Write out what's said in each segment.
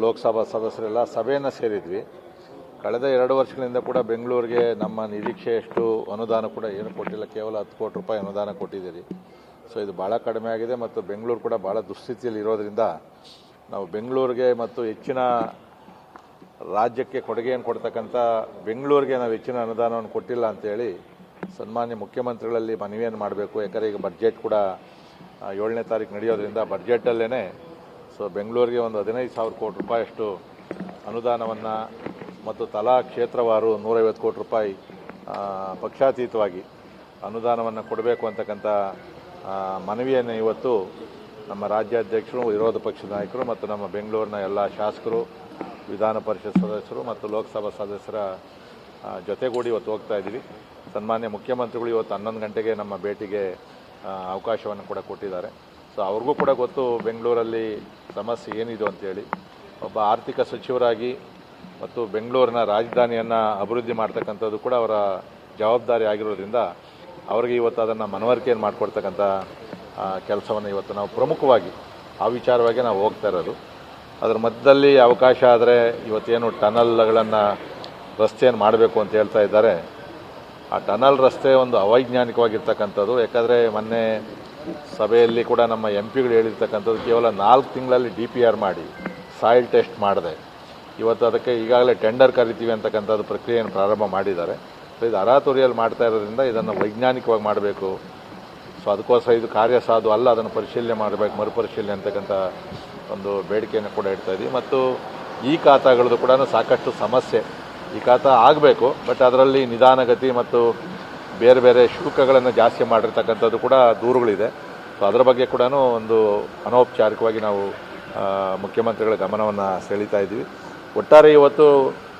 ಲೋಕಸಭಾ ಸದಸ್ಯರೆಲ್ಲ ಸಭೆಯನ್ನು ಸೇರಿದ್ವಿ. ಕಳೆದ 2 ವರ್ಷಗಳಿಂದ ಕೂಡ ಬೆಂಗಳೂರಿಗೆ ನಮ್ಮ ನಿರೀಕ್ಷೆಯಷ್ಟು ಅನುದಾನ ಕೂಡ ಏನು ಕೊಟ್ಟಿಲ್ಲ, ಕೇವಲ 10 ಕೋಟಿ ರೂಪಾಯಿ ಅನುದಾನ ಕೊಟ್ಟಿದ್ದೀರಿ. ಸೊ ಇದು ಭಾಳ ಕಡಿಮೆ ಆಗಿದೆ ಮತ್ತು ಬೆಂಗಳೂರು ಕೂಡ ಭಾಳ ದುಸ್ಥಿತಿಯಲ್ಲಿ ಇರೋದರಿಂದ ನಾವು ಬೆಂಗಳೂರಿಗೆ ಮತ್ತು ಹೆಚ್ಚಿನ ರಾಜ್ಯಕ್ಕೆ ಕೊಡುಗೆಯನ್ನು ಕೊಡ್ತಕ್ಕಂಥ ಬೆಂಗಳೂರಿಗೆ ನಾವು ಹೆಚ್ಚಿನ ಅನುದಾನವನ್ನು ಕೊಟ್ಟಿಲ್ಲ ಅಂತೇಳಿ ಸನ್ಮಾನ್ಯ ಮುಖ್ಯಮಂತ್ರಿಗಳಲ್ಲಿ ಮನವಿಯನ್ನು ಮಾಡಬೇಕು. ಯಾಕಂದರೆ ಈಗ ಬಡ್ಜೆಟ್ ಕೂಡ 7ನೇ ತಾರೀಕು ನಡೆಯೋದ್ರಿಂದ ಬಡ್ಜೆಟಲ್ಲೇ ಸೊ ಬೆಂಗಳೂರಿಗೆ ಒಂದು 15,000 ಕೋಟಿ ರೂಪಾಯಿಯಷ್ಟು ಅನುದಾನವನ್ನು ಮತ್ತು ತಲಾ ಕ್ಷೇತ್ರವಾರು 150 ಕೋಟಿ ರೂಪಾಯಿ ಪಕ್ಷಾತೀತವಾಗಿ ಅನುದಾನವನ್ನು ಕೊಡಬೇಕು ಅಂತಕ್ಕಂಥ ಮನವಿಯನ್ನು ಇವತ್ತು ನಮ್ಮ ರಾಜ್ಯಾಧ್ಯಕ್ಷರು, ವಿರೋಧ ಪಕ್ಷದ ನಾಯಕರು ಮತ್ತು ನಮ್ಮ ಬೆಂಗಳೂರಿನ ಎಲ್ಲ ಶಾಸಕರು, ವಿಧಾನ ಪರಿಷತ್ ಸದಸ್ಯರು ಮತ್ತು ಲೋಕಸಭಾ ಸದಸ್ಯರ ಜೊತೆಗೂಡಿ ಇವತ್ತು ಹೋಗ್ತಾ ಇದ್ದೀವಿ. ಸನ್ಮಾನ್ಯ ಮುಖ್ಯಮಂತ್ರಿಗಳು ಇವತ್ತು 11 ಗಂಟೆಗೆ ನಮ್ಮ ಭೇಟಿಗೆ ಅವಕಾಶವನ್ನು ಕೂಡ ಕೊಟ್ಟಿದ್ದಾರೆ. ಸೊ ಅವ್ರಿಗೂ ಕೂಡ ಗೊತ್ತು ಬೆಂಗಳೂರಲ್ಲಿ ಸಮಸ್ಯೆ ಏನಿದೆ ಅಂತೇಳಿ. ಒಬ್ಬ ಆರ್ಥಿಕ ಸಚಿವರಾಗಿ ಮತ್ತು ಬೆಂಗಳೂರಿನ ರಾಜಧಾನಿಯನ್ನು ಅಭಿವೃದ್ಧಿ ಮಾಡ್ತಕ್ಕಂಥದ್ದು ಕೂಡ ಅವರ ಜವಾಬ್ದಾರಿ ಆಗಿರೋದ್ರಿಂದ ಅವರಿಗೆ ಇವತ್ತು ಅದನ್ನು ಮನವರಿಕೆಯನ್ನು ಮಾಡಿಕೊಡ್ತಕ್ಕಂಥ ಕೆಲಸವನ್ನು ಇವತ್ತು ನಾವು ಪ್ರಮುಖವಾಗಿ ಆ ವಿಚಾರವಾಗಿ ನಾವು ಹೋಗ್ತಾ ಇರೋದು. ಅದರ ಮಧ್ಯದಲ್ಲಿ ಅವಕಾಶ ಆದರೆ ಇವತ್ತೇನು ಟನಲ್ಗಳನ್ನು ರಸ್ತೆಯನ್ನು ಮಾಡಬೇಕು ಅಂತ ಹೇಳ್ತಾ ಇದ್ದಾರೆ. ಆ ಟನಲ್ ರಸ್ತೆ ಒಂದು ಅವೈಜ್ಞಾನಿಕವಾಗಿರ್ತಕ್ಕಂಥದ್ದು. ಯಾಕಂದರೆ ಮೊನ್ನೆ ಸಭೆಯಲ್ಲಿ ಕೂಡ ನಮ್ಮ ಎಂಪಿಗಳು ಹೇಳಿರ್ತಕ್ಕಂಥದ್ದು ಕೇವಲ 4 ತಿಂಗಳಲ್ಲಿ DPR ಮಾಡಿ ಸಾಯಿಲ್ ಟೆಸ್ಟ್ ಮಾಡಿದೆ. ಇವತ್ತು ಅದಕ್ಕೆ ಈಗಾಗಲೇ ಟೆಂಡರ್ ಕರಿತೀವಿ ಅಂತಕ್ಕಂಥದ್ದು ಪ್ರಕ್ರಿಯೆಯನ್ನು ಪ್ರಾರಂಭ ಮಾಡಿದ್ದಾರೆ. ಸೊ ಇದು ಅರಾತುರಿಯಲ್ಲಿ ಮಾಡ್ತಾ ಇರೋದ್ರಿಂದ ಇದನ್ನು ವೈಜ್ಞಾನಿಕವಾಗಿ ಮಾಡಬೇಕು. ಸೊ ಅದಕ್ಕೋಸ್ಕರ ಇದು ಕಾರ್ಯಸಾಧು ಅಲ್ಲ, ಅದನ್ನು ಪರಿಶೀಲನೆ ಮಾಡಬೇಕು, ಮರುಪರಿಶೀಲನೆ ಅಂತಕ್ಕಂಥ ಒಂದು ಬೇಡಿಕೆಯನ್ನು ಕೂಡ ಇಡ್ತಾ ಇದ್ದೀವಿ. ಮತ್ತು ಈ ಖಾತಾಗಳದ್ದು ಕೂಡ ಸಾಕಷ್ಟು ಸಮಸ್ಯೆ. ಈ ಖಾತಾ ಆಗಬೇಕು, ಬಟ್ ಅದರಲ್ಲಿ ನಿಧಾನಗತಿ ಮತ್ತು ಬೇರೆ ಬೇರೆ ಶುಲ್ಕಗಳನ್ನು ಜಾಸ್ತಿ ಮಾಡಿರ್ತಕ್ಕಂಥದ್ದು ಕೂಡ ದೂರುಗಳಿದೆ. ಸೊ ಅದರ ಬಗ್ಗೆ ಕೂಡ ಒಂದು ಅನೌಪಚಾರಿಕವಾಗಿ ನಾವು ಮುಖ್ಯಮಂತ್ರಿಗಳ ಗಮನವನ್ನು ಸೆಳೀತಾ ಇದ್ದೀವಿ. ಒಟ್ಟಾರೆ ಇವತ್ತು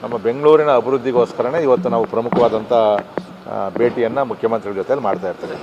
ನಮ್ಮ ಬೆಂಗಳೂರಿನ ಅಭಿವೃದ್ಧಿಗೋಸ್ಕರನೇ ಇವತ್ತು ನಾವು ಪ್ರಮುಖವಾದಂಥ ಭೇಟಿಯನ್ನು ಮುಖ್ಯಮಂತ್ರಿಗಳ ಜೊತೆಯಲ್ಲಿ ಮಾಡ್ತಾ ಇರ್ತೀವಿ.